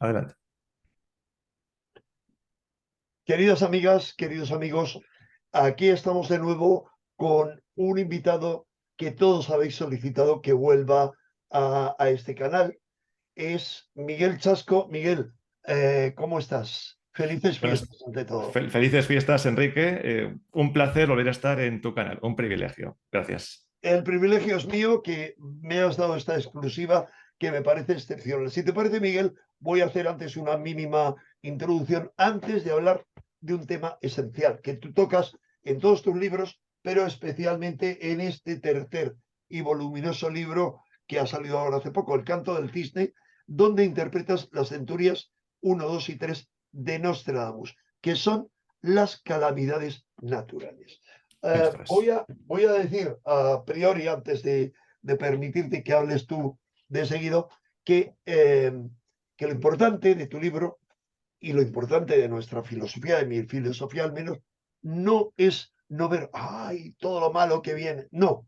Adelante. Queridas amigas, queridos amigos, aquí estamos de nuevo con un invitado que todos habéis solicitado que vuelva a este canal. Es Miguel Chasco. Miguel, ¿cómo estás? Felices Buenas, fiestas ante todo. felices fiestas, Enrique. Un placer volver a estar en tu canal. Un privilegio. Gracias. El privilegio es mío que me has dado esta exclusiva que me parece excepcional. Si te parece, Miguel, voy a hacer antes una mínima introducción antes de hablar de un tema esencial que tú tocas en todos tus libros, pero especialmente en este tercer y voluminoso libro que ha salido ahora hace poco, El canto del cisne, donde interpretas las centurias 1, 2 y 3 de Nostradamus, que son las calamidades naturales. Esto es. Voy a decir a priori, antes de permitirte que hables tú de seguido, que lo importante de tu libro y lo importante de nuestra filosofía, de mi filosofía al menos, no es no ver, ay, todo lo malo que viene. No,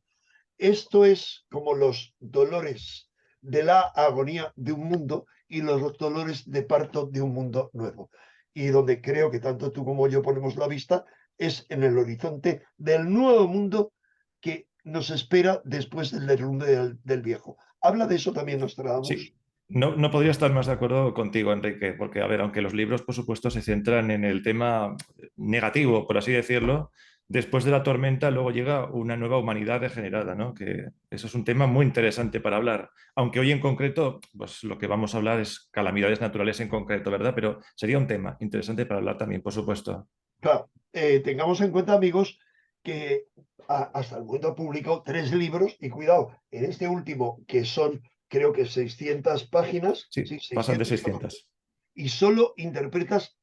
esto es como los dolores de la agonía de un mundo y los dolores de parto de un mundo nuevo. Y donde creo que tanto tú como yo ponemos la vista es en el horizonte del nuevo mundo que nos espera después del derrumbe del viejo. Habla de eso también Nostradamus. Sí, no podría estar más de acuerdo contigo, Enrique, porque, a ver, aunque los libros, por supuesto, se centran en el tema negativo, por así decirlo, después de la tormenta luego llega una nueva humanidad regenerada, ¿no? Que eso es un tema muy interesante para hablar. Aunque hoy en concreto, pues lo que vamos a hablar es calamidades naturales en concreto, ¿verdad? Pero sería un tema interesante para hablar también, por supuesto. Claro, tengamos en cuenta, amigos, que hasta el momento ha publicado 3 libros y cuidado, en este último, que son creo que 600 páginas, Sí, sí, pasan de 600 páginas, 600. y solo interpretas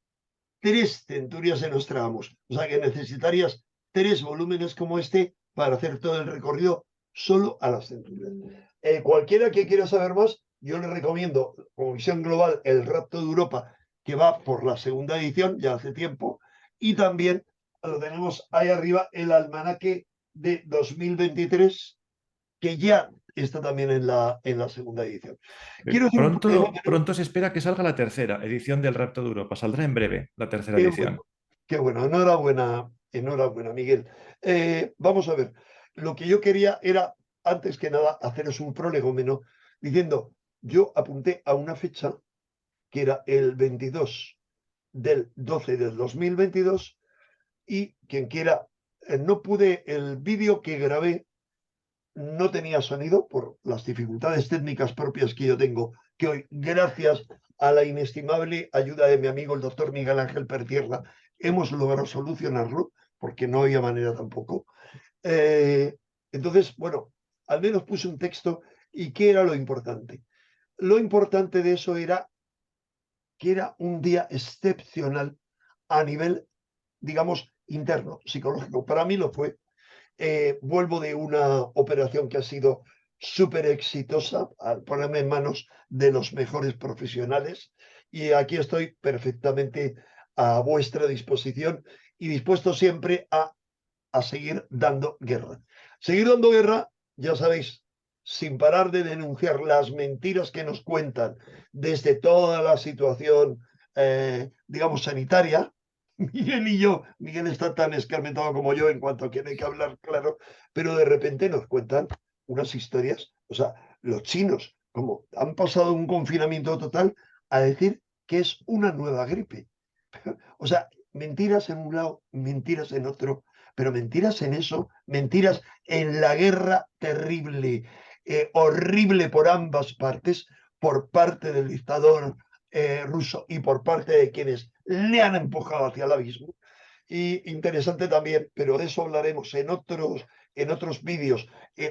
3 centurias de Nostradamus. O sea que necesitarías 3 volúmenes como este para hacer todo el recorrido solo a las centurias. Cualquiera que quiera saber más, yo le recomiendo, como visión global, El rapto de Europa, que va por la segunda edición, ya hace tiempo, y también lo tenemos ahí arriba, el almanaque de 2023, que ya está también en la segunda edición. Quiero decir un Pronto, pronto se espera que salga la tercera edición del Rapto de Europa. Saldrá en breve la tercera qué bueno, edición. qué bueno, enhorabuena, enhorabuena, Miguel. Vamos a ver, lo que yo quería era, antes que nada, haceros un prolegómeno diciendo, yo apunté a una fecha que era el 22 del 12 del 2022 y quien quiera, no pude, el vídeo que grabé no tenía sonido por las dificultades técnicas propias que yo tengo, que hoy, gracias a la inestimable ayuda de mi amigo el doctor Miguel Ángel Pertierra, hemos logrado solucionarlo, porque no había manera tampoco. Eh, entonces, bueno, al menos puse un texto. ¿Y qué era lo importante? Lo importante de eso era que era un día excepcional a nivel, digamos, interno, psicológico. Para mí lo fue. Vuelvo de una operación que ha sido súper exitosa al ponerme en manos de los mejores profesionales y aquí estoy perfectamente a vuestra disposición y dispuesto siempre a seguir dando guerra. Seguir dando guerra, ya sabéis, sin parar de denunciar las mentiras que nos cuentan desde toda la situación, digamos, sanitaria. Miguel y yo, Miguel está tan escarmentado como yo en cuanto a que no hay que hablar claro, pero de repente nos cuentan unas historias, o sea, los chinos, como han pasado un confinamiento total a decir que es una nueva gripe. O sea, mentiras en un lado, mentiras en otro, pero mentiras en eso, mentiras en la guerra terrible, horrible por ambas partes, por parte del dictador ruso y por parte de quienes le han empujado hacia el abismo. Y interesante también, pero de eso hablaremos en otros vídeos,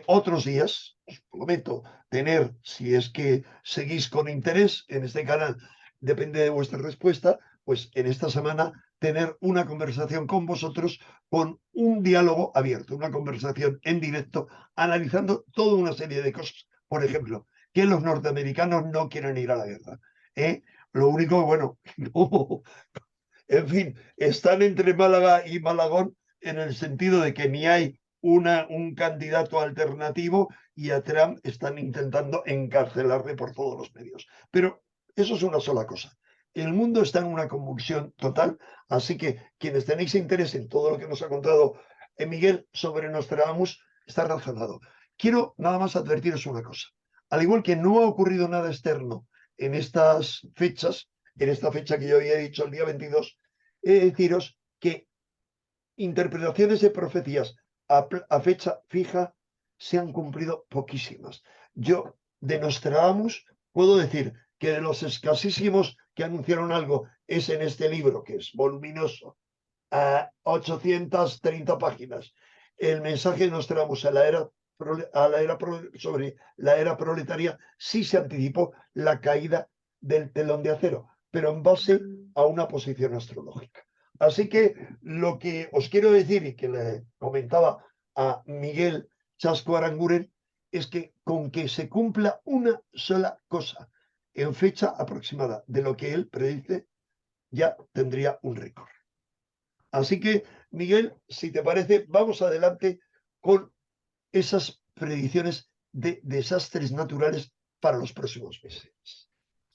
otros días. Os prometo tener, si es que seguís con interés en este canal, depende de vuestra respuesta, pues en esta semana tener una conversación con vosotros, con un diálogo abierto, una conversación en directo, analizando toda una serie de cosas. Por ejemplo, que los norteamericanos no quieren ir a la guerra. ¿Eh? Lo único, bueno, en fin, están entre Málaga y Malagón en el sentido de que ni hay un candidato alternativo y a Trump están intentando encarcelarle por todos los medios. Pero Eso es una sola cosa. El mundo está en una convulsión total, así que quienes tenéis interés en todo lo que nos ha contado Miguel sobre Nostradamus, está razonado. Quiero nada más advertiros una cosa. Al igual que no ha ocurrido nada externo en estas fechas, en esta fecha que yo había dicho, el día 22, he de deciros que interpretaciones de profecías a fecha fija se han cumplido poquísimas. Yo, de Nostradamus, puedo decir que de los escasísimos que anunciaron algo es en este libro, que es voluminoso, a 830 páginas. El mensaje de Nostradamus sobre la era proletaria sí se anticipó la caída del telón de acero, pero en base a una posición astrológica. Así que lo que os quiero decir y que le comentaba a Miguel Chasco Aranguren es que con que se cumpla una sola cosa en fecha aproximada de lo que él predice, ya tendría un récord. Así que, Miguel, si te parece, vamos adelante con esas predicciones de desastres naturales para los próximos meses.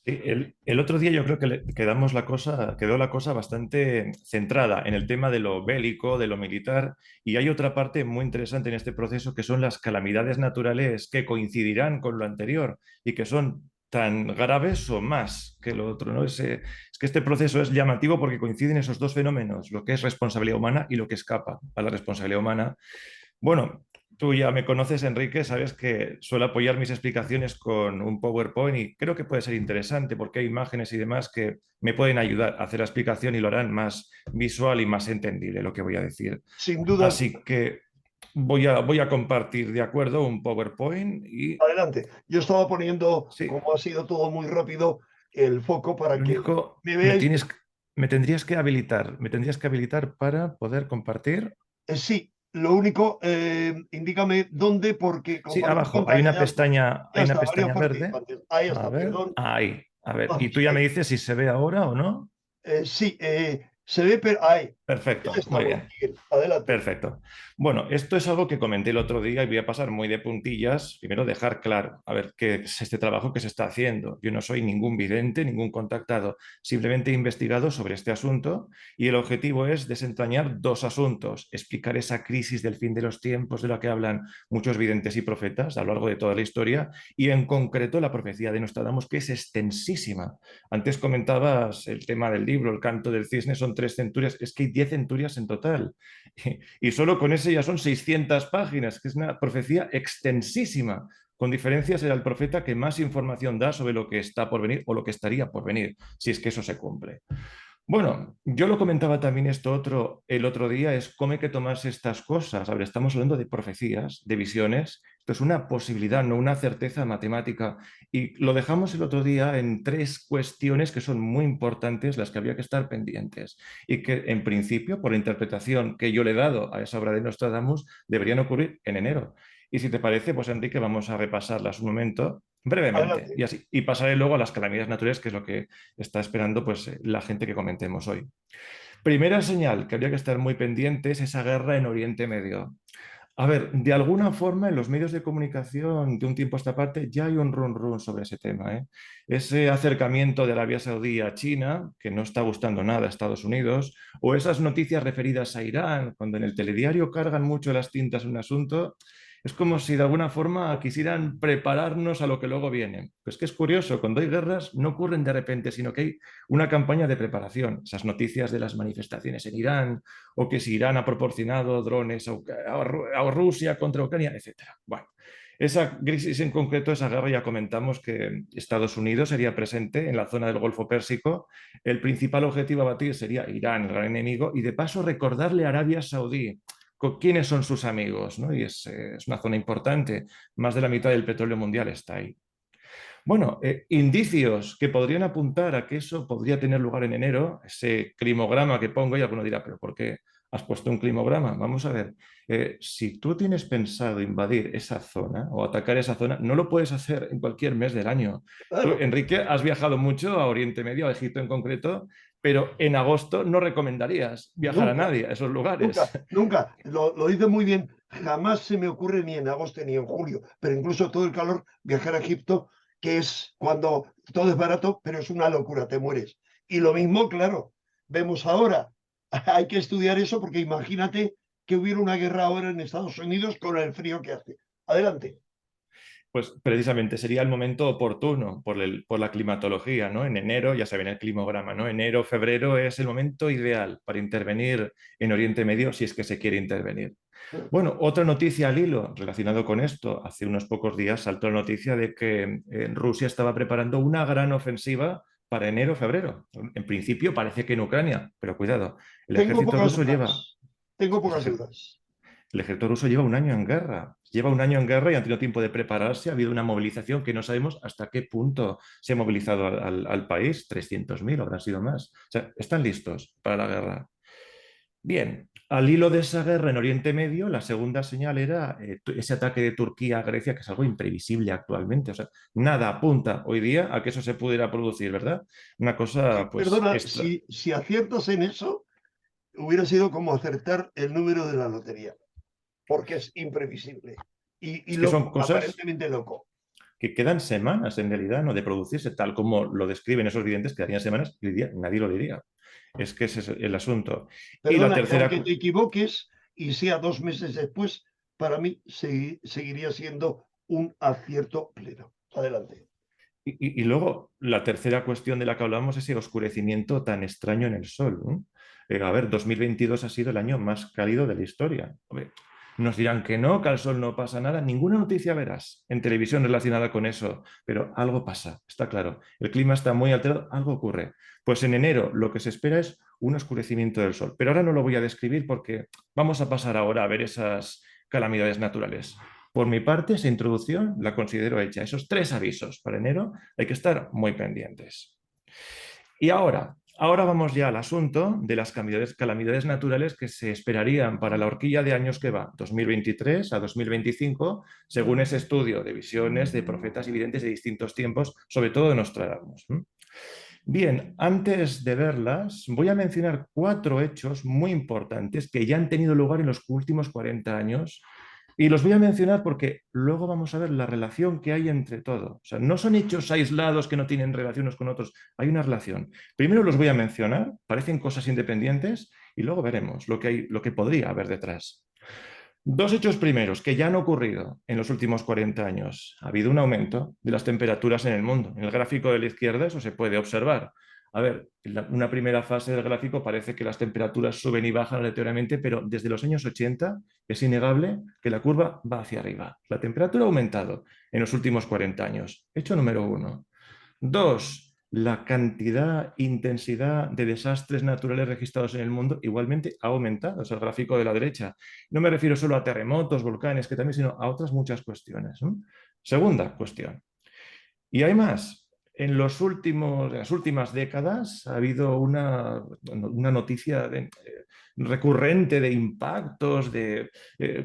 Sí, el otro día yo creo que quedó la cosa bastante centrada en el tema de lo bélico, de lo militar, y hay otra parte muy interesante en este proceso que son las calamidades naturales que coincidirán con lo anterior y que son tan graves o más que lo otro, ¿no? Es que este proceso es llamativo porque coinciden esos dos fenómenos, lo que es responsabilidad humana y lo que escapa a la responsabilidad humana. Bueno, tú ya me conoces, Enrique, sabes que suelo apoyar mis explicaciones con un PowerPoint y creo que puede ser interesante porque hay imágenes y demás que me pueden ayudar a hacer la explicación y lo harán más visual y más entendible lo que voy a decir. Sin duda, Así que voy a compartir, ¿de acuerdo? Un PowerPoint y adelante. Yo estaba poniendo, sí, como ha sido todo muy rápido, el foco para lo que único, me veáis. me tendrías que habilitar para poder compartir. Sí, lo único, indícame dónde, porque Sí, compartir abajo pantalla ya está. Ya hay una está, María pestaña Fuerte verde. Pantel. Ahí A está, ver, perdón. ahí. A ver, y tú Vamos, ya ahí. me dices si se ve ahora o no. Sí, se ve, pero ahí. Ya Perfecto, muy estamos, bien. Miguel. Adelante. Perfecto. Bueno, esto es algo que comenté el otro día y voy a pasar muy de puntillas. Primero, dejar claro, a ver, qué es este trabajo que se está haciendo. Yo no soy ningún vidente, ningún contactado, simplemente he investigado sobre este asunto y el objetivo es desentrañar dos asuntos, explicar esa crisis del fin de los tiempos de la que hablan muchos videntes y profetas a lo largo de toda la historia y en concreto la profecía de Nostradamus, que es extensísima. Antes comentabas el tema del libro, el canto del cisne, son 3 centurias, es que hay 10 centurias en total. Y solo con ese ya son 600 páginas, que es una profecía extensísima. Con diferencia será el profeta que más información da sobre lo que está por venir o lo que estaría por venir, si es que eso se cumple. Bueno, yo lo comentaba también esto otro el otro día, es cómo hay que tomarse estas cosas. A ver, estamos hablando de profecías, de visiones. Esto es una posibilidad, no una certeza matemática. Y lo dejamos el otro día en 3 cuestiones que son muy importantes, las que habría que estar pendientes. Y que en principio, por la interpretación que yo le he dado a esa obra de Nostradamus, deberían ocurrir en enero. Y si te parece, pues Enrique, vamos a repasarlas un momento brevemente Adelante. y así y pasaré luego a las calamidades naturales, que es lo que está esperando pues, la gente que comentemos hoy. Primera señal que habría que estar muy pendiente es esa guerra en Oriente Medio. A ver, de alguna forma en los medios de comunicación de un tiempo a esta parte ya hay un run run sobre ese tema, ¿eh? Ese acercamiento de Arabia Saudí a China, que no está gustando nada a Estados Unidos, o esas noticias referidas a Irán, cuando en el telediario cargan mucho las tintas un asunto, es como si de alguna forma quisieran prepararnos a lo que luego viene. Pues que es curioso, cuando hay guerras no ocurren de repente, sino que hay una campaña de preparación. Esas noticias de las manifestaciones en Irán, o que si Irán ha proporcionado drones a Rusia contra Ucrania, etcétera. Bueno, esa crisis en concreto, esa guerra, ya comentamos que Estados Unidos sería presente en la zona del Golfo Pérsico. El principal objetivo a batir sería Irán, el gran enemigo, y de paso recordarle a Arabia Saudí quiénes son sus amigos, ¿no? Y es una zona importante, más de la mitad del petróleo mundial está ahí. Bueno, indicios que podrían apuntar a que eso podría tener lugar en enero, ese climograma que pongo, y alguno dirá, pero ¿por qué has puesto un climograma? Vamos a ver, si tú tienes pensado invadir esa zona o atacar esa zona, no lo puedes hacer en cualquier mes del año. Tú, Claro. Enrique, has viajado mucho a Oriente Medio, a Egipto en concreto, pero en agosto no recomendarías viajar a Nunca, nadie a esos lugares. nunca, nunca. Lo dice muy bien. Jamás se me ocurre ni en agosto ni en julio, pero incluso todo el calor, viajar a Egipto que es cuando todo es barato, pero es una locura, te mueres. Y lo mismo, claro, vemos ahora, hay que estudiar eso porque imagínate que hubiera una guerra ahora en Estados Unidos con el frío que hace. Adelante. Pues precisamente sería el momento oportuno por la climatología, ¿no? En enero, ya saben el climograma, ¿no? Enero, febrero es el momento ideal para intervenir en Oriente Medio si es que se quiere intervenir. Bueno, otra noticia al hilo relacionado con esto. Hace unos pocos días saltó la noticia de que Rusia estaba preparando una gran ofensiva para enero-febrero. En principio parece que en Ucrania, pero cuidado, el Tengo ejército pocas ruso dudas. lleva, Tengo el pocas ejército dudas. el ejército ruso lleva un año en guerra. Lleva un año en guerra y han tenido tiempo de prepararse. Ha habido una movilización que no sabemos hasta qué punto se ha movilizado al país. 300.000 habrán sido más. O sea, están listos para la guerra. Bien, al hilo de esa guerra en Oriente Medio, la segunda señal era ese ataque de Turquía a Grecia, que es algo imprevisible actualmente. O sea, nada apunta hoy día a que eso se pudiera producir, ¿verdad? Una cosa, pues, Perdona, extra. si aciertas en eso, hubiera sido como acertar el número de la lotería, porque es imprevisible y Es que son loco, cosas aparentemente loco. que quedan semanas en realidad, ¿no? De producirse tal como lo describen esos videntes, quedarían semanas y hoy día nadie lo diría. Es que ese es el asunto. Y la Perdona, y tercera, aunque te equivoques y sea 2 meses después, para mí seguiría siendo un acierto pleno. Adelante. y luego la tercera cuestión de la que hablamos es ese oscurecimiento tan extraño en el sol, ¿no? A ver, 2022 ha sido el año más cálido de la historia. Hombre, nos dirán que al sol no pasa nada. Ninguna noticia verás en televisión relacionada con eso, pero algo pasa, está claro. El clima está muy alterado, algo ocurre. Pues en enero lo que se espera es un oscurecimiento del sol. Pero ahora no lo voy a describir porque vamos a pasar ahora a ver esas calamidades naturales. Por mi parte, esa introducción la considero hecha. Esos 3 avisos para enero hay que estar muy pendientes. Y ahora vamos ya al asunto de las calamidades naturales que se esperarían para la horquilla de años que va, 2023 a 2025, según ese estudio de visiones de profetas y videntes de distintos tiempos, sobre todo de Nostradamus. Bien, antes de verlas, voy a mencionar 4 hechos muy importantes que ya han tenido lugar en los últimos 40 años y los voy a mencionar porque luego vamos a ver la relación que hay entre todo. O sea, no son hechos aislados que no tienen relación unos con otros, hay una relación. Primero los voy a mencionar, parecen cosas independientes y luego veremos lo que podría haber detrás. 2 hechos primeros que ya han ocurrido en los últimos 40 años. Ha habido un aumento de las temperaturas en el mundo. En el gráfico de la izquierda eso se puede observar. A ver, en una primera fase del gráfico parece que las temperaturas suben y bajan aleatoriamente, pero desde los años 80 es innegable que la curva va hacia arriba. La temperatura ha aumentado en los últimos 40 años. Hecho número uno. Dos, la cantidad, intensidad de desastres naturales registrados en el mundo igualmente ha aumentado. Es el gráfico de la derecha. No me refiero solo a terremotos, volcanes, que también, sino a otras muchas cuestiones, ¿no? Segunda cuestión. Y hay más. En las últimas décadas ha habido una noticia recurrente de impactos de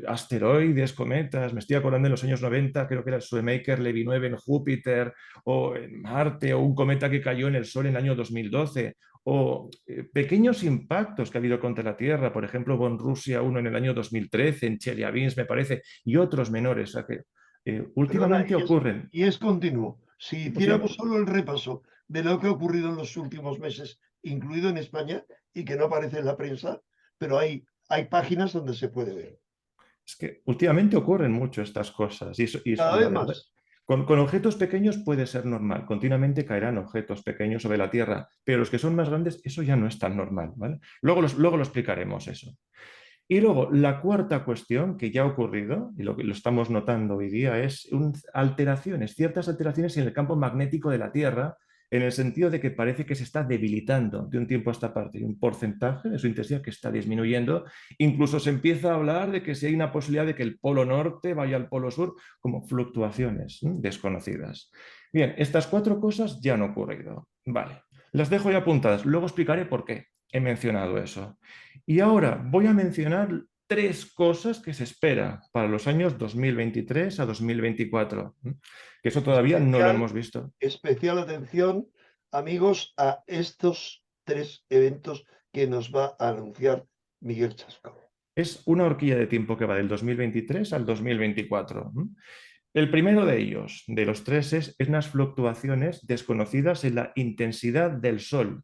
asteroides, cometas. Me estoy acordando en los años 90, creo que era el Shoemaker-Levy 9 en Júpiter, o en Marte, o un cometa que cayó en el Sol en el año 2012, o pequeños impactos que ha habido contra la Tierra, por ejemplo, Von Rusia 1 en el año 2013, en Chelyabinsk, me parece, y otros menores. O sea que Perdona, últimamente ocurren. y es continuo. Si hiciéramos Última- solo el repaso de lo que ha ocurrido en los últimos meses, incluido en España, y que no aparece en la prensa, pero hay páginas donde se puede ver. Es que últimamente ocurren mucho estas cosas Cada la vez verdad, más. con objetos pequeños puede ser normal, continuamente caerán objetos pequeños sobre la Tierra, pero los que son más grandes, eso ya no es tan normal, ¿vale? Luego lo explicaremos eso. Y luego, la cuarta cuestión que ya ha ocurrido, y lo que lo estamos notando hoy día, es ciertas alteraciones en el campo magnético de la Tierra, en el sentido de que parece que se está debilitando de un tiempo a esta parte. Hay un porcentaje de su intensidad que está disminuyendo. Incluso se empieza a hablar de que si hay una posibilidad de que el polo norte vaya al polo sur, como fluctuaciones desconocidas. Bien, estas 4 cosas ya han ocurrido. Vale, las dejo ya apuntadas. Luego explicaré por qué he mencionado eso. Y ahora voy a mencionar 3 cosas que se espera para los años 2023 a 2024, que eso todavía no lo Especial, hemos visto. especial atención, amigos, a estos 3 eventos que nos va a anunciar Miguel Chasco. Es una horquilla de tiempo que va del 2023 al 2024. El primero de ellos, de los tres, es unas fluctuaciones desconocidas en la intensidad del Sol.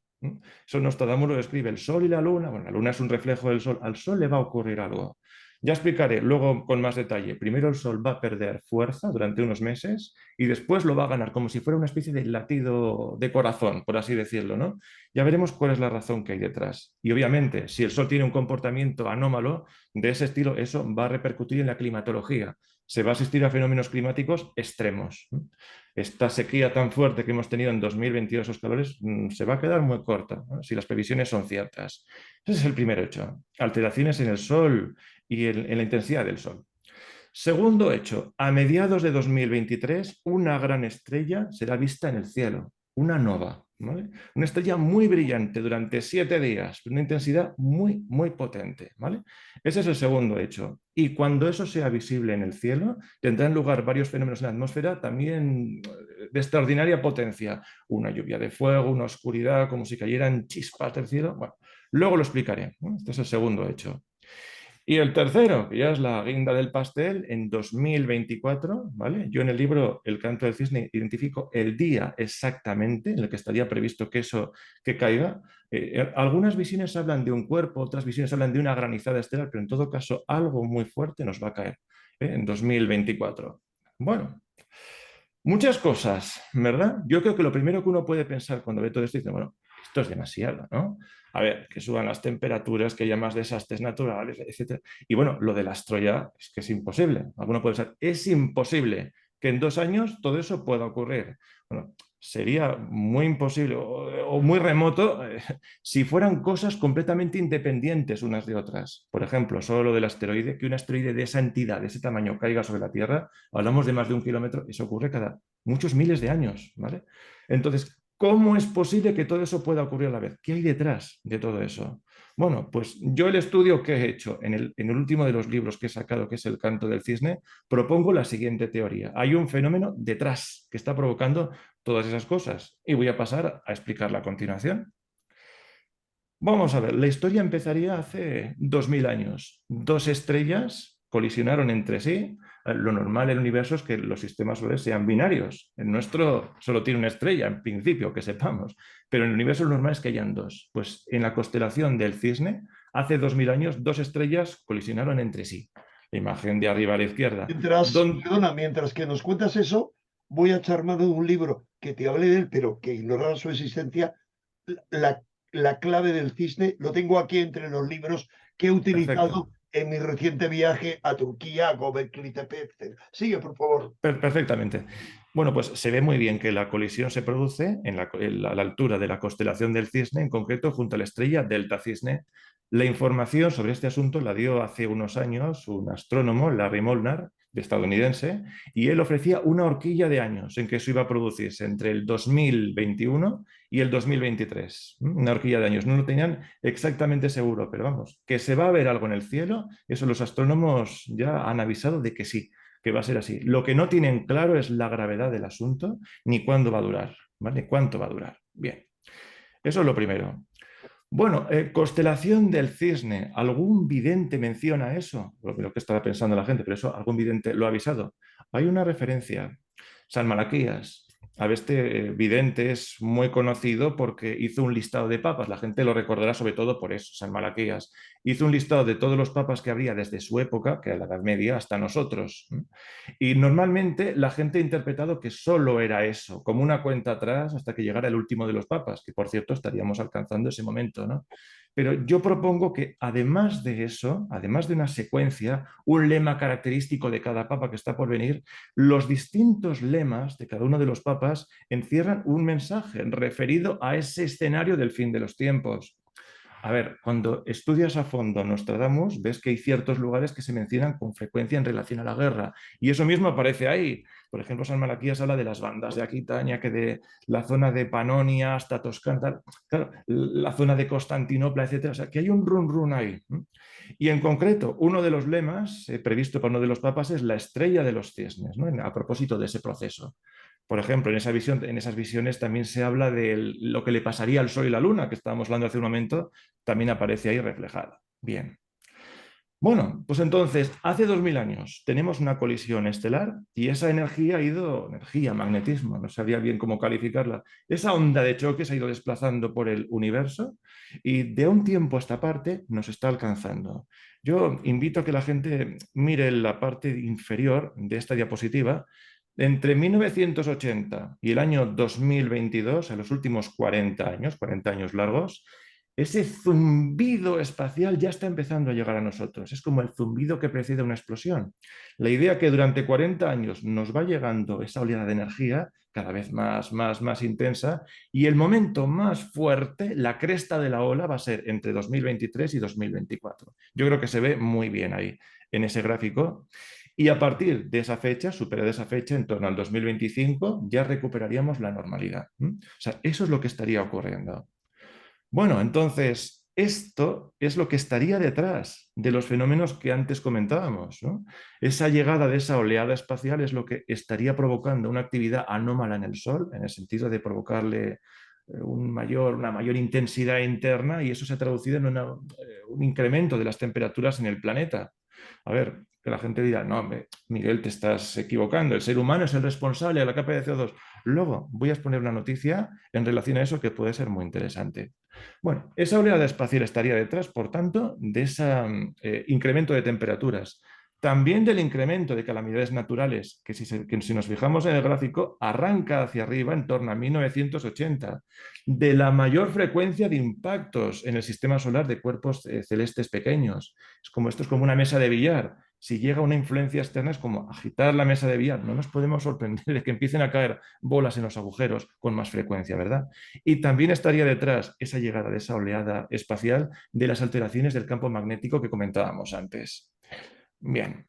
Eso Nostradamus lo describe, el Sol y la Luna. Bueno, la Luna es un reflejo del Sol. Al Sol le va a ocurrir algo. Ya explicaré luego con más detalle. Primero el Sol va a perder fuerza durante unos meses y después lo va a ganar como si fuera una especie de latido de corazón, por así decirlo, ¿no? Ya veremos cuál es la razón que hay detrás. Y obviamente, si el Sol tiene un comportamiento anómalo de ese estilo, eso va a repercutir en la climatología. Se va a asistir a fenómenos climáticos extremos. Esta sequía tan fuerte que hemos tenido en 2022, esos calores, se va a quedar muy corta, ¿no? Si las previsiones son ciertas. Ese es el primer hecho. Alteraciones en el Sol y en la intensidad del Sol. Segundo hecho, a mediados de 2023, una gran estrella será vista en el cielo, una nova, ¿vale? Una estrella muy brillante durante 7 días, una intensidad muy, muy potente, ¿vale? Ese es el segundo hecho. Y cuando eso sea visible en el cielo, tendrán lugar varios fenómenos en la atmósfera también de extraordinaria potencia. Una lluvia de fuego, una oscuridad, como si cayeran chispas del cielo. Bueno, luego lo explicaré, ¿no? Este es el segundo hecho. Y el tercero, que ya es la guinda del pastel, en 2024, ¿vale? Yo en el libro El canto del cisne identifico el día exactamente en el que estaría previsto que eso que caiga. Algunas visiones hablan de un cuerpo, otras visiones hablan de una granizada estelar, pero en todo caso algo muy fuerte nos va a caer, en 2024. Bueno, muchas cosas, ¿verdad? Yo creo que lo primero que uno puede pensar cuando ve todo esto dice, bueno, esto es demasiado, ¿no? A ver, que suban las temperaturas, que haya más desastres naturales, etcétera. Y bueno, lo del astro ya es que es imposible. Alguno puede pensar, es imposible que en 2 años todo eso pueda ocurrir. Bueno, sería muy imposible o muy remoto si fueran cosas completamente independientes unas de otras. Por ejemplo, solo lo del asteroide, que un asteroide de esa entidad, de ese tamaño, caiga sobre la Tierra, hablamos de más de 1 kilómetro, eso ocurre cada muchos miles de años, ¿vale? Entonces, ¿cómo es posible que todo eso pueda ocurrir a la vez? ¿Qué hay detrás de todo eso? Bueno, pues yo el estudio que he hecho en el último de los libros que he sacado, que es El canto del cisne, propongo la siguiente teoría. Hay un fenómeno detrás que está provocando todas esas cosas y voy a pasar a explicarla a continuación. Vamos a ver, la historia empezaría hace 2000 años. Dos estrellas colisionaron entre sí. Lo normal en el universo es que los sistemas solares sean binarios. El nuestro solo tiene una estrella, en principio, que sepamos. Pero en el universo lo normal es que hayan dos. Pues en la constelación del Cisne, hace 2000 años, dos estrellas colisionaron entre sí. La imagen de arriba a la izquierda. Perdona, mientras que nos cuentas eso, voy a echar mano de un libro que te hablé de él, pero que ignoraba su existencia. La, la clave del cisne, lo tengo aquí entre los libros que he Perfecto. utilizado en mi reciente viaje a Turquía, a Göbekli Tepe, etc. Sigue, por favor. Perfectamente. Bueno, pues se ve muy bien que la colisión se produce en la altura de la constelación del Cisne, en concreto junto a la estrella Delta Cisne. La información sobre este asunto la dio hace unos años un astrónomo, Larry Molnar, de estadounidense, y él ofrecía una horquilla de años en que eso iba a producirse entre el 2021 y el 2023. Una horquilla de años. No lo tenían exactamente seguro, pero vamos, que se va a ver algo en el cielo, eso los astrónomos ya han avisado de que sí, que va a ser así. Lo que no tienen claro es la gravedad del asunto ni cuándo va a durar, ¿vale? ¿Cuánto va a durar? Bien, eso es lo primero. Bueno, constelación del cisne. ¿Algún vidente menciona eso? Lo que estaba pensando la gente, pero eso algún vidente lo ha avisado. Hay una referencia. San Malaquías. A ver, este vidente es muy conocido porque hizo un listado de papas. La gente lo recordará sobre todo por eso, San Malaquías. Hizo un listado de todos los papas que habría desde su época, que era la Edad Media, hasta nosotros. Y normalmente la gente ha interpretado que solo era eso, como una cuenta atrás hasta que llegara el último de los papas, que por cierto estaríamos alcanzando ese momento, ¿no? Pero yo propongo que además de eso, además de una secuencia, un lema característico de cada papa que está por venir, los distintos lemas de cada uno de los papas encierran un mensaje referido a ese escenario del fin de los tiempos. A ver, cuando estudias a fondo Nostradamus, ves que hay ciertos lugares que se mencionan con frecuencia en relación a la guerra. Y eso mismo aparece ahí. Por ejemplo, San Malaquías habla de las bandas de Aquitania, que de la zona de Panonia hasta Toscana, claro, la zona de Constantinopla, etcétera. O sea, que hay un run run ahí. Y en concreto, uno de los lemas previsto por uno de los papas es la estrella de los cisnes, ¿no? A propósito de ese proceso. Por ejemplo, en esas visiones también se habla de lo que le pasaría al Sol y la Luna, que estábamos hablando hace un momento, también aparece ahí reflejado. Bien. Bueno, pues entonces, hace 2000 años tenemos una colisión estelar y esa energía ha ido, energía, magnetismo, no sabía bien cómo calificarla, esa onda de choque se ha ido desplazando por el universo y de un tiempo a esta parte nos está alcanzando. Yo invito a que la gente mire la parte inferior de esta diapositiva. Entre 1980 y el año 2022, a los últimos 40 años largos, ese zumbido espacial ya está empezando a llegar a nosotros. Es como el zumbido que precede una explosión. La idea que durante 40 años nos va llegando esa oleada de energía cada vez más intensa y el momento más fuerte, la cresta de la ola, va a ser entre 2023 y 2024. Yo creo que se ve muy bien ahí en ese gráfico. Y a partir de esa fecha, superada esa fecha, en torno al 2025, ya recuperaríamos la normalidad. O sea, eso es lo que estaría ocurriendo. Bueno, entonces, esto es lo que estaría detrás de los fenómenos que antes comentábamos, ¿no? Esa llegada de esa oleada espacial es lo que estaría provocando una actividad anómala en el Sol, en el sentido de provocarle una mayor intensidad interna y eso se ha traducido en un incremento de las temperaturas en el planeta. A ver, que la gente dirá, no, hombre, Miguel, te estás equivocando, el ser humano es el responsable de la capa de CO2. Luego voy a exponer una noticia en relación a eso que puede ser muy interesante. Bueno, esa oleada espacial estaría detrás, por tanto, de ese incremento de temperaturas. También del incremento de calamidades naturales, que si nos fijamos en el gráfico, arranca hacia arriba en torno a 1980, de la mayor frecuencia de impactos en el sistema solar de cuerpos celestes pequeños. Esto es como una mesa de billar. Si llega una influencia externa es como agitar la mesa de billar. No nos podemos sorprender de que empiecen a caer bolas en los agujeros con más frecuencia, ¿verdad? Y también estaría detrás esa llegada de esa oleada espacial de las alteraciones del campo magnético que comentábamos antes. Bien,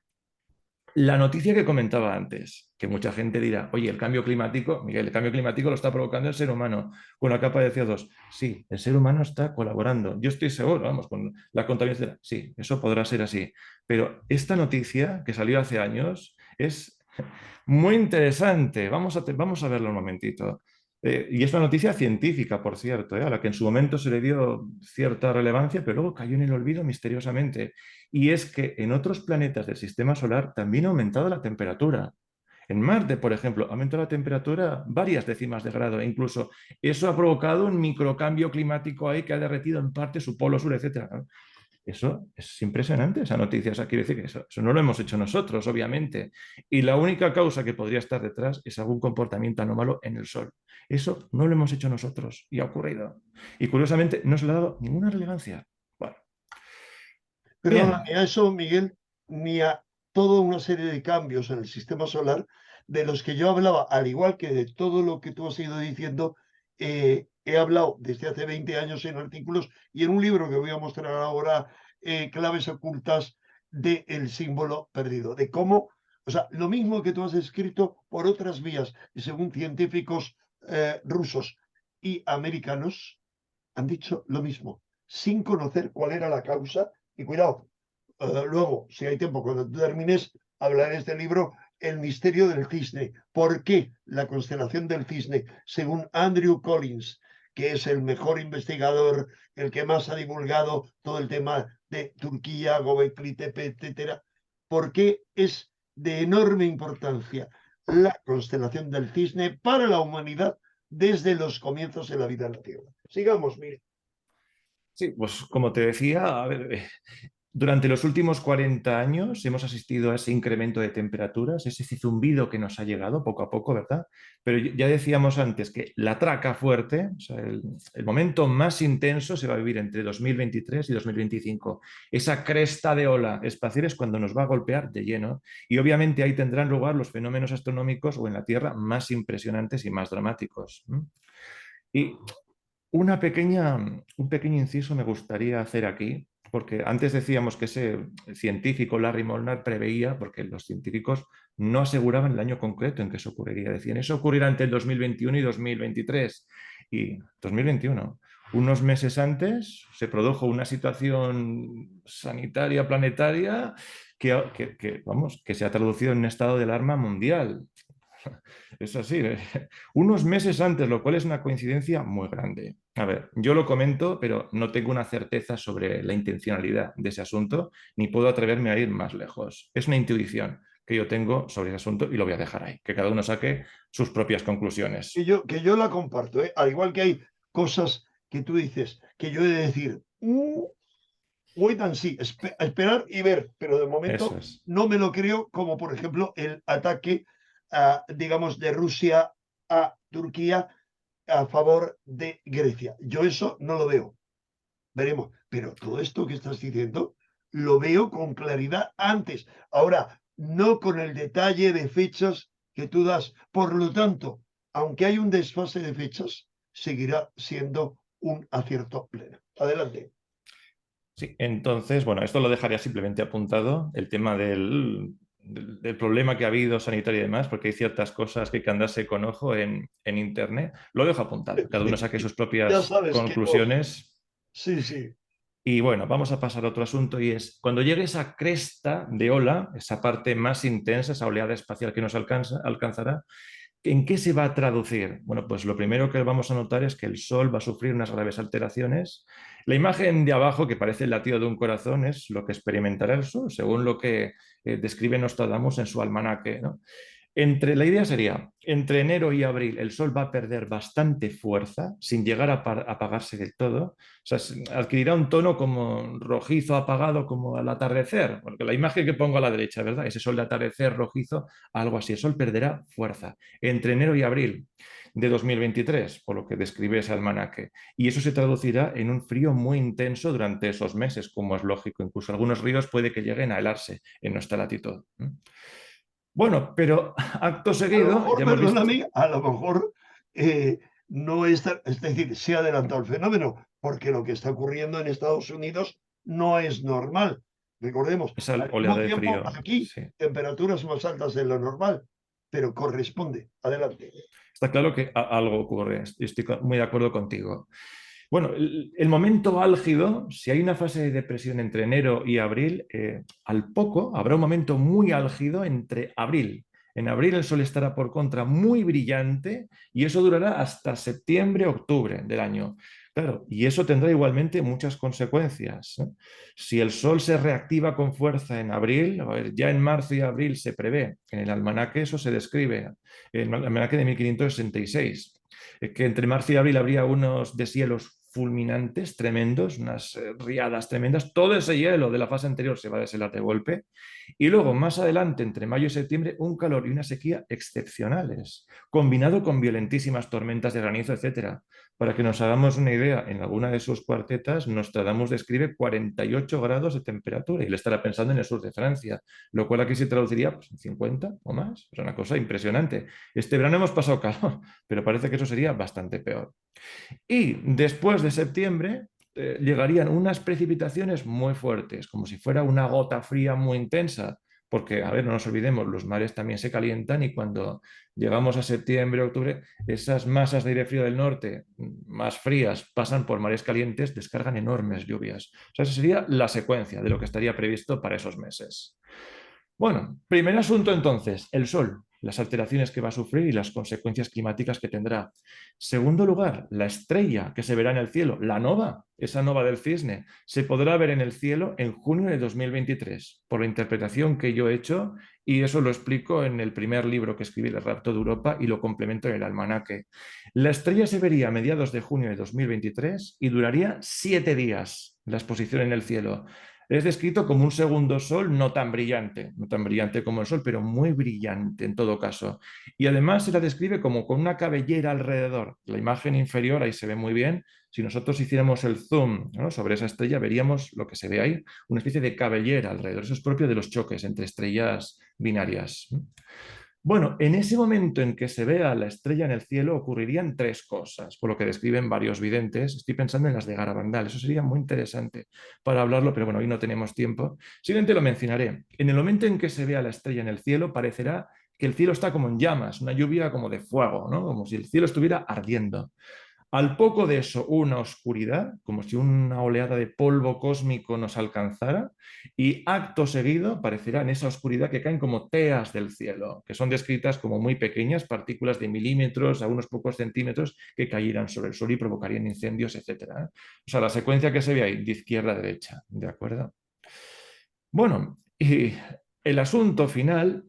la noticia que comentaba antes, que mucha gente dirá, oye, el cambio climático, Miguel, el cambio climático lo está provocando el ser humano con la capa de CO2. Sí, el ser humano está colaborando. Yo estoy seguro, vamos, con la contaminación. Sí, eso podrá ser así. Pero esta noticia que salió hace años es muy interesante. Vamos a verlo un momentito. Y es una noticia científica, por cierto, a la que en su momento se le dio cierta relevancia, pero luego cayó en el olvido misteriosamente. Y es que en otros planetas del sistema solar también ha aumentado la temperatura. En Marte, por ejemplo, ha aumentado la temperatura varias décimas de grado e incluso eso ha provocado un microcambio climático ahí que ha derretido en parte su polo sur, etcétera. Eso es impresionante, esa noticia. O sea, quiere decir que eso no lo hemos hecho nosotros, obviamente. Y la única causa que podría estar detrás es algún comportamiento anómalo en el Sol. Eso no lo hemos hecho nosotros y ha ocurrido. Y curiosamente no se le ha dado ninguna relevancia. Bueno, Perdona, bien. ni a eso, Miguel, ni a toda una serie de cambios en el sistema solar de los que yo hablaba, al igual que de todo lo que tú has ido diciendo, he hablado desde hace 20 años en artículos y en un libro que voy a mostrar ahora, Claves ocultas del símbolo perdido, de cómo, o sea, lo mismo que tú has escrito por otras vías, y según científicos rusos y americanos, han dicho lo mismo, sin conocer cuál era la causa. Y cuidado, luego, si hay tiempo, cuando tú termines, hablaré de este libro, El misterio del cisne. ¿Por qué la constelación del cisne, según Andrew Collins, que es el mejor investigador, el que más ha divulgado todo el tema de Turquía, Göbekli Tepe, etcétera? ¿Por qué es de enorme importancia la constelación del cisne para la humanidad desde los comienzos de la vida en la Tierra? Sigamos, mire. Sí, pues como te decía, a ver, durante los últimos 40 años hemos asistido a ese incremento de temperaturas, ese zumbido que nos ha llegado poco a poco, ¿verdad? Pero ya decíamos antes que la traca fuerte, o sea, el momento más intenso se va a vivir entre 2023 y 2025. Esa cresta de ola espacial es cuando nos va a golpear de lleno y obviamente ahí tendrán lugar los fenómenos astronómicos o en la Tierra más impresionantes y más dramáticos. Y un pequeño inciso me gustaría hacer aquí, porque antes decíamos que ese científico Larry Molnar preveía, porque los científicos no aseguraban el año concreto en que eso ocurriría. Decían, eso ocurrirá entre el 2021 y 2023. Y 2021, unos meses antes, se produjo una situación sanitaria planetaria vamos, que se ha traducido en un estado de alarma mundial. Es así, unos meses antes, lo cual es una coincidencia muy grande. A ver, yo lo comento, pero no tengo una certeza sobre la intencionalidad de ese asunto, ni puedo atreverme a ir más lejos. Es una intuición que yo tengo sobre ese asunto y lo voy a dejar ahí, que cada uno saque sus propias conclusiones. Que yo la comparto, ¿eh? Al igual que hay cosas que tú dices, que yo he de decir, wait and see, esperar y ver, pero de Eso momento es. no me lo creo, como por ejemplo el ataque, digamos, de Rusia a Turquía a favor de Grecia. Yo eso no lo veo, veremos, pero todo esto que estás diciendo lo veo con claridad antes. Ahora, no con el detalle de fechas que tú das. Por lo tanto, aunque hay un desfase de fechas, seguirá siendo un acierto pleno. Adelante. Sí, entonces, bueno, esto lo dejaría simplemente apuntado, el tema del problema que ha habido sanitario y demás, porque hay ciertas cosas que hay que andarse con ojo en Internet. Lo dejo apuntado, cada uno saque sus Ya propias sabes que no. conclusiones. Sí, sí. Y bueno, vamos a pasar a otro asunto y es cuando llegue esa cresta de ola, esa parte más intensa, esa oleada espacial que nos alcanzará, ¿en qué se va a traducir? Bueno, pues lo primero que vamos a notar es que el Sol va a sufrir unas graves alteraciones. La imagen de abajo, que parece el latido de un corazón, es lo que experimentará el Sol, según lo que describe Nostradamus en su almanaque, ¿no? La idea sería, entre enero y abril el Sol va a perder bastante fuerza sin llegar a apagarse del todo. O sea, adquirirá un tono como rojizo apagado como al atardecer, porque la imagen que pongo a la derecha, ¿verdad? Ese sol de atardecer rojizo, algo así. El Sol perderá fuerza entre enero y abril de 2023, por lo que describe ese almanaque. Y eso se traducirá en un frío muy intenso durante esos meses, como es lógico. Incluso algunos ríos puede que lleguen a helarse en nuestra latitud. Bueno, pero acto A lo seguido, mejor, ya hemos visto, perdóname, a lo mejor no es decir, se ha adelantado el fenómeno, porque lo que está ocurriendo en Estados Unidos no es normal. Recordemos, esa al mismo oleada de tiempo, frío, aquí, sí. temperaturas más altas de lo normal, pero corresponde. Adelante. Está claro que algo ocurre, estoy muy de acuerdo contigo. Bueno, el momento álgido, si hay una fase de depresión entre enero y abril, al poco habrá un momento muy álgido entre abril. En abril el sol estará por contra muy brillante y eso durará hasta septiembre, octubre del año. Claro, y eso tendrá igualmente muchas consecuencias, ¿eh? Si el sol se reactiva con fuerza en abril, a ver, ya en marzo y abril se prevé, en el almanaque eso se describe, en el almanaque de 1566 que entre marzo y abril habría unos deshielos fulminantes tremendos, unas riadas tremendas, todo ese hielo de la fase anterior se va a deshelar de golpe y luego más adelante, entre mayo y septiembre, un calor y una sequía excepcionales, combinado con violentísimas tormentas de granizo, etcétera. Para que nos hagamos una idea, en alguna de sus cuartetas Nostradamus describe 48 grados de temperatura y él estará pensando en el sur de Francia, lo cual aquí se traduciría pues, en 50 o más. Es una cosa impresionante. Este verano hemos pasado calor, pero parece que eso sería bastante peor. Y después de septiembre llegarían unas precipitaciones muy fuertes, como si fuera una gota fría muy intensa, porque, a ver, no nos olvidemos, los mares también se calientan y cuando llegamos a septiembre, octubre, esas masas de aire frío del norte más frías pasan por mares calientes, descargan enormes lluvias. O sea, esa sería la secuencia de lo que estaría previsto para esos meses. Bueno, primer asunto entonces, el Sol, las alteraciones que va a sufrir y las consecuencias climáticas que tendrá. Segundo lugar, la estrella que se verá en el cielo, la nova, esa nova del cisne, se podrá ver en el cielo en junio de 2023, por la interpretación que yo he hecho, y eso lo explico en el primer libro que escribí, El rapto de Europa, y lo complemento en el almanaque. La estrella se vería a mediados de junio de 2023 y duraría 7 días la exposición en el cielo. Es descrito como un segundo sol no tan brillante, no tan brillante como el sol, pero muy brillante en todo caso. Y además se la describe como con una cabellera alrededor. La imagen inferior ahí se ve muy bien. Si nosotros hiciéramos el zoom, ¿no?, sobre esa estrella, veríamos lo que se ve ahí, una especie de cabellera alrededor. Eso es propio de los choques entre estrellas binarias. Bueno, en ese momento en que se vea la estrella en el cielo ocurrirían tres cosas, por lo que describen varios videntes. Estoy pensando en las de Garabandal, eso sería muy interesante para hablarlo, pero bueno, hoy no tenemos tiempo. Siguiente lo mencionaré. En el momento en que se vea la estrella en el cielo, parecerá que el cielo está como en llamas, una lluvia como de fuego, ¿no? Como si el cielo estuviera ardiendo. Al poco de eso, una oscuridad, como si una oleada de polvo cósmico nos alcanzara, y acto seguido parecerá en esa oscuridad que caen como teas del cielo, que son descritas como muy pequeñas, partículas de milímetros a unos pocos centímetros que cayeran sobre el Sol y provocarían incendios, etcétera, ¿eh? O sea, la secuencia que se ve ahí, de izquierda a derecha, ¿de acuerdo? Bueno, y el asunto final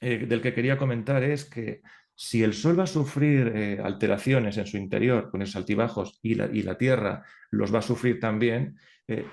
del que quería comentar es que si el Sol va a sufrir alteraciones en su interior con esos altibajos y la Tierra los va a sufrir también,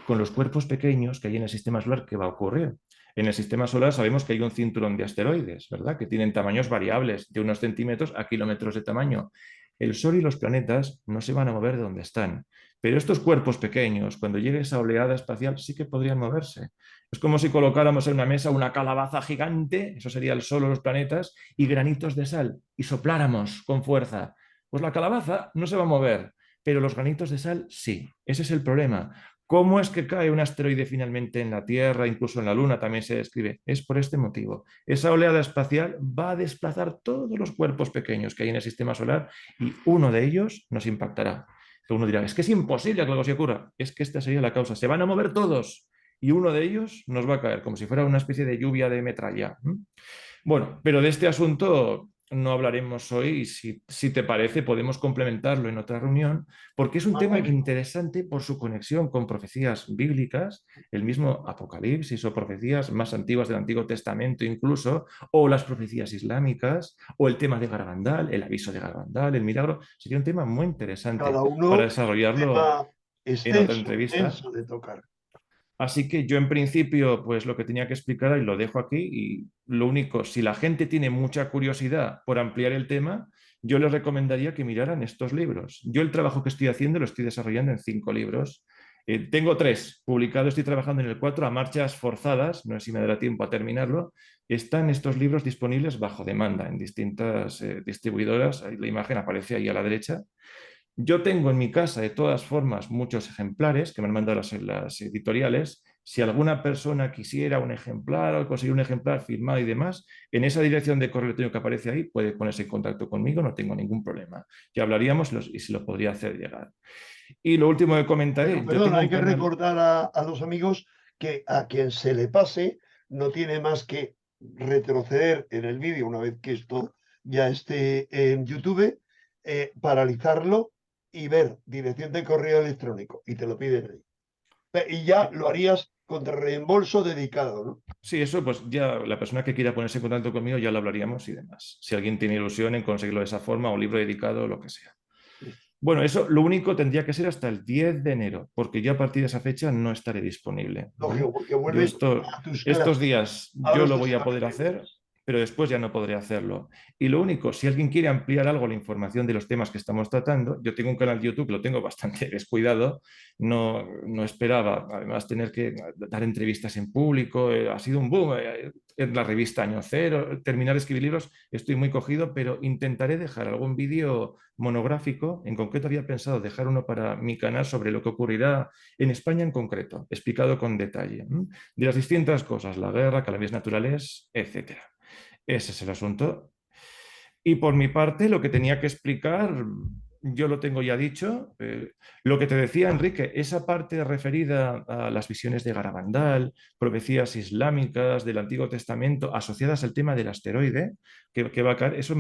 con los cuerpos pequeños que hay en el sistema solar, ¿qué va a ocurrir? En el sistema solar sabemos que hay un cinturón de asteroides, ¿verdad? Que tienen tamaños variables, de unos centímetros a kilómetros de tamaño. El Sol y los planetas no se van a mover de donde están, pero estos cuerpos pequeños, cuando llegue esa oleada espacial, sí que podrían moverse. Es como si colocáramos en una mesa una calabaza gigante, eso sería el Sol o los planetas, y granitos de sal, y sopláramos con fuerza. Pues la calabaza no se va a mover, pero los granitos de sal sí. Ese es el problema. ¿Cómo es que cae un asteroide finalmente en la Tierra, incluso en la Luna también se describe? Es por este motivo. Esa oleada espacial va a desplazar todos los cuerpos pequeños que hay en el sistema solar y uno de ellos nos impactará. Uno dirá, es que es imposible que algo se ocurra. Es que esta sería la causa. Se van a mover todos y uno de ellos nos va a caer, como si fuera una especie de lluvia de metralla. Bueno, pero de este asunto no hablaremos hoy y si te parece podemos complementarlo en otra reunión, porque es un tema Magnífico. interesante por su conexión con profecías bíblicas, el mismo Apocalipsis o profecías más antiguas del Antiguo Testamento incluso, o las profecías islámicas, o el tema de Garabandal, el aviso de Garabandal, el milagro. Sería un tema muy interesante Cada para uno un desarrollarlo tema en otra extenso, entrevista. denso de tocar. Así que yo en principio, pues lo que tenía que explicar y lo dejo aquí y lo único, si la gente tiene mucha curiosidad por ampliar el tema, yo les recomendaría que miraran estos libros. Yo el trabajo que estoy haciendo lo estoy desarrollando en 5 libros. Tengo 3 publicados, estoy trabajando en el 4 a marchas forzadas, no sé si me dará tiempo a terminarlo. Están estos libros disponibles bajo demanda en distintas distribuidoras. Ahí la imagen aparece ahí a la derecha. Yo tengo en mi casa, de todas formas, muchos ejemplares que me han mandado las editoriales. Si alguna persona quisiera un ejemplar o conseguir un ejemplar firmado y demás, en esa dirección de correo electrónico que aparece ahí puede ponerse en contacto conmigo, no tengo ningún problema. Ya hablaríamos y se lo podría hacer llegar. Y lo último que Pero, comentaré, yo perdón, tengo hay un que canal. recordar a los amigos que a quien se le pase no tiene más que retroceder en el vídeo una vez que esto ya esté en YouTube, paralizarlo y ver dirección de correo electrónico y te lo piden ahí. Y ya lo harías contra reembolso dedicado, ¿no? Sí, eso pues ya la persona que quiera ponerse en contacto conmigo ya lo hablaríamos y demás. Si alguien tiene ilusión en conseguirlo de esa forma o libro dedicado o lo que sea. Bueno, eso lo único tendría que ser hasta el 10 de enero, porque yo a partir de esa fecha no estaré disponible, ¿vale? Lógico, porque Yo vuelves a tus estos clases, días a yo los lo voy a poder hacer, desplazamientos. pero después ya no podré hacerlo. Y lo único, si alguien quiere ampliar algo la información de los temas que estamos tratando, yo tengo un canal de YouTube, lo tengo bastante descuidado, no esperaba además tener que dar entrevistas en público, ha sido un boom. En la revista Año Cero, terminar de escribir libros, estoy muy cogido, pero intentaré dejar algún vídeo monográfico. En concreto, había pensado dejar uno para mi canal sobre lo que ocurrirá en España en concreto, explicado con detalle, de las distintas cosas, la guerra, calamidades naturales, etcétera. Ese es el asunto. Y por mi parte, lo que tenía que explicar, yo lo tengo ya dicho. Lo que te decía, Enrique, esa parte referida a las visiones de Garabandal, profecías islámicas del Antiguo Testamento asociadas al tema del asteroide que va a caer, eso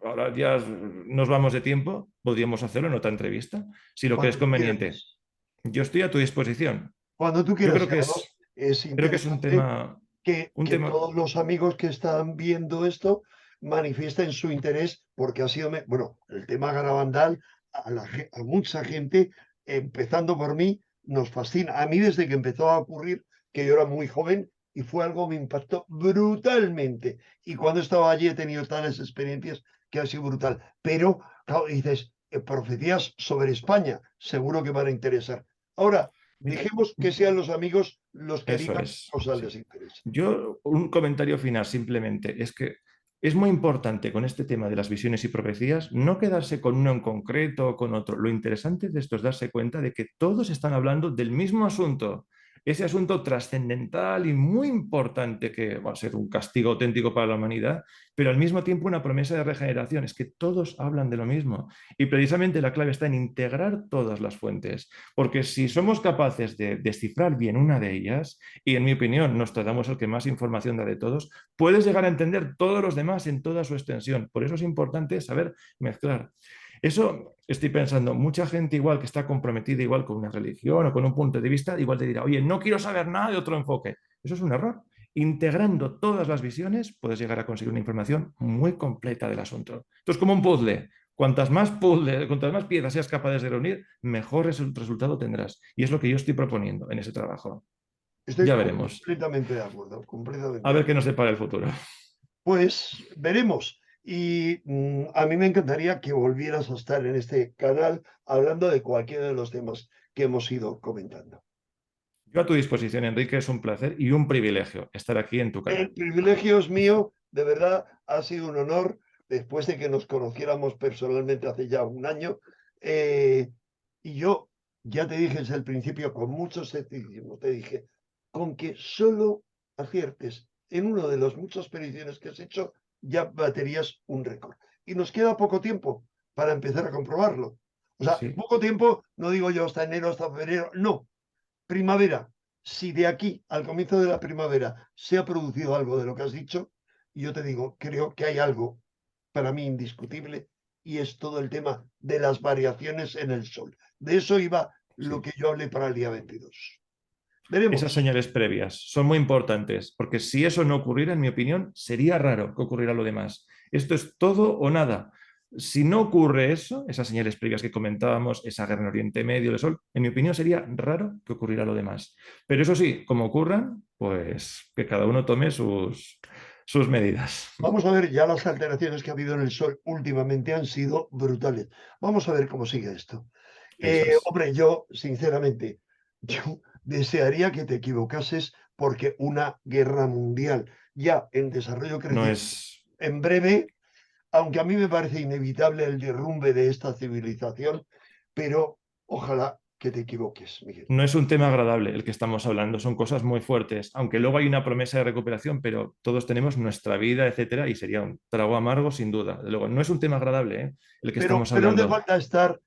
ahora ya nos vamos de tiempo, podríamos hacerlo en otra entrevista, si lo crees Cuando conveniente. quieras. Yo estoy a tu disposición. Cuando tú Yo quieras. Y además es creo que es interesante un que tema. todos los amigos que están viendo esto manifiesten su interés, porque ha sido, bueno, el tema Garabandal a mucha gente, empezando por mí, nos fascina. A mí desde que empezó a ocurrir, que yo era muy joven, y fue algo que me impactó brutalmente. Y cuando estaba allí he tenido tales experiencias que ha sido brutal. Pero, claro, dices, profecías sobre España, seguro que van a interesar. Ahora, Mira, dejemos que sean los amigos los que eso digan es. cosas Sí. les interesa. Yo, un comentario final simplemente, es que es muy importante con este tema de las visiones y profecías no quedarse con uno en concreto o con otro. Lo interesante de esto es darse cuenta de que todos están hablando del mismo asunto. ese asunto trascendental y muy importante que va a ser un castigo auténtico para la humanidad, pero al mismo tiempo una promesa de regeneración. Es que todos hablan de lo mismo y precisamente la clave está en integrar todas las fuentes, porque si somos capaces de descifrar bien una de ellas, y en mi opinión Nostradamus es el que más información da de todos, puedes llegar a entender todos los demás en toda su extensión. Por eso es importante saber mezclar. Eso estoy pensando, mucha gente igual que está comprometida igual con una religión o con un punto de vista, igual te dirá, oye, no quiero saber nada de otro enfoque. Eso es un error. Integrando todas las visiones puedes llegar a conseguir una información muy completa del asunto. Esto es como un puzzle. Cuantas más piezas seas capaz de reunir, mejor resultado tendrás. Y es lo que yo estoy proponiendo en ese trabajo. Estoy Ya veremos. completamente de acuerdo, completamente A de ver qué acuerdo. nos depara el futuro. Pues veremos. Y a mí me encantaría que volvieras a estar en este canal hablando de cualquiera de los temas que hemos ido comentando. Yo a tu disposición, Enrique, es un placer y un privilegio estar aquí en tu El canal. privilegio es mío, de verdad, ha sido un honor después de que nos conociéramos personalmente hace ya un año. eh, y yo ya te dije desde el principio con mucho escepticismo, te dije, con que solo aciertes en uno de las muchas predicciones que has hecho, ya baterías un récord. Y nos queda poco tiempo para empezar a comprobarlo. O sea, Sí, poco tiempo, no digo yo hasta enero, hasta febrero, no, primavera. Si de aquí al comienzo de la primavera se ha producido algo de lo que has dicho, yo te digo, creo que hay algo para mí indiscutible y es todo el tema de las variaciones en el sol. De eso iba lo sí. que yo hablé para el día 22. Esas Veremos. señales previas son muy importantes, porque si eso no ocurriera, en mi opinión, sería raro que ocurriera lo demás. Esto es todo o nada. Si no ocurre eso, esas señales previas que comentábamos, esa guerra en Oriente Medio, el Sol, en mi opinión sería raro que ocurriera lo demás. Pero eso sí, como ocurran, pues que cada uno tome sus medidas. Vamos a ver, ya las alteraciones que ha habido en el sol últimamente han sido brutales. Vamos a ver cómo sigue esto. Eso es. Hombre, yo, sinceramente, yo desearía que te equivocases porque una guerra mundial ya en desarrollo No creciente es, en breve, aunque a mí me parece inevitable el derrumbe de esta civilización, pero ojalá que te equivoques, Miguel. no es un tema agradable el que estamos hablando, son cosas muy fuertes, aunque luego hay una promesa de recuperación, pero todos tenemos nuestra vida, etcétera, y sería un trago amargo sin duda. Luego, no es un tema agradable, ¿eh? El que estamos Pero no te hablando. falta estar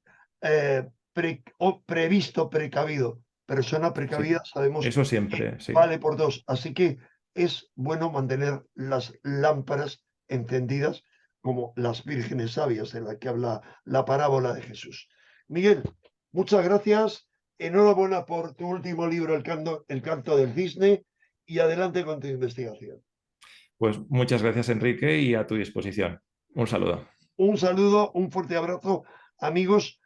previsto, precavido. Persona Sí, precavida sabemos eso que siempre, sí. vale por dos. Así que es bueno mantener las lámparas encendidas como las vírgenes sabias en la que habla la parábola de Jesús. Miguel, muchas gracias. Enhorabuena por tu último libro, El canto del cisne, y adelante con tu investigación. Pues muchas gracias, Enrique, y a tu disposición. Un saludo. Un saludo, un fuerte abrazo, amigos,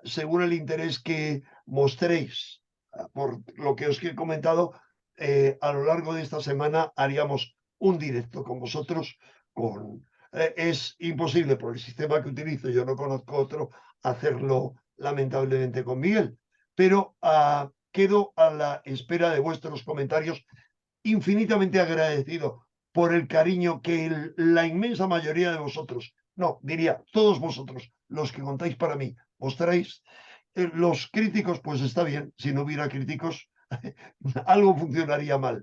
según el interés que mostréis por lo que os he comentado, a lo largo de esta semana haríamos un directo con vosotros. Es imposible por el sistema que utilizo, yo no conozco otro, hacerlo lamentablemente con Miguel, pero quedo a la espera de vuestros comentarios, infinitamente agradecido por el cariño que la inmensa mayoría de vosotros, no, diría todos vosotros, los que contáis para mí, mostráis. Los críticos, pues está bien, si no hubiera críticos, algo funcionaría mal.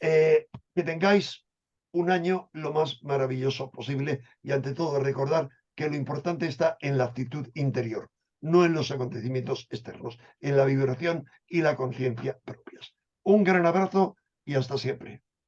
Que tengáis un año lo más maravilloso posible y ante todo recordar que lo importante está en la actitud interior, no en los acontecimientos externos, en la vibración y la conciencia propias. Un gran abrazo y hasta siempre.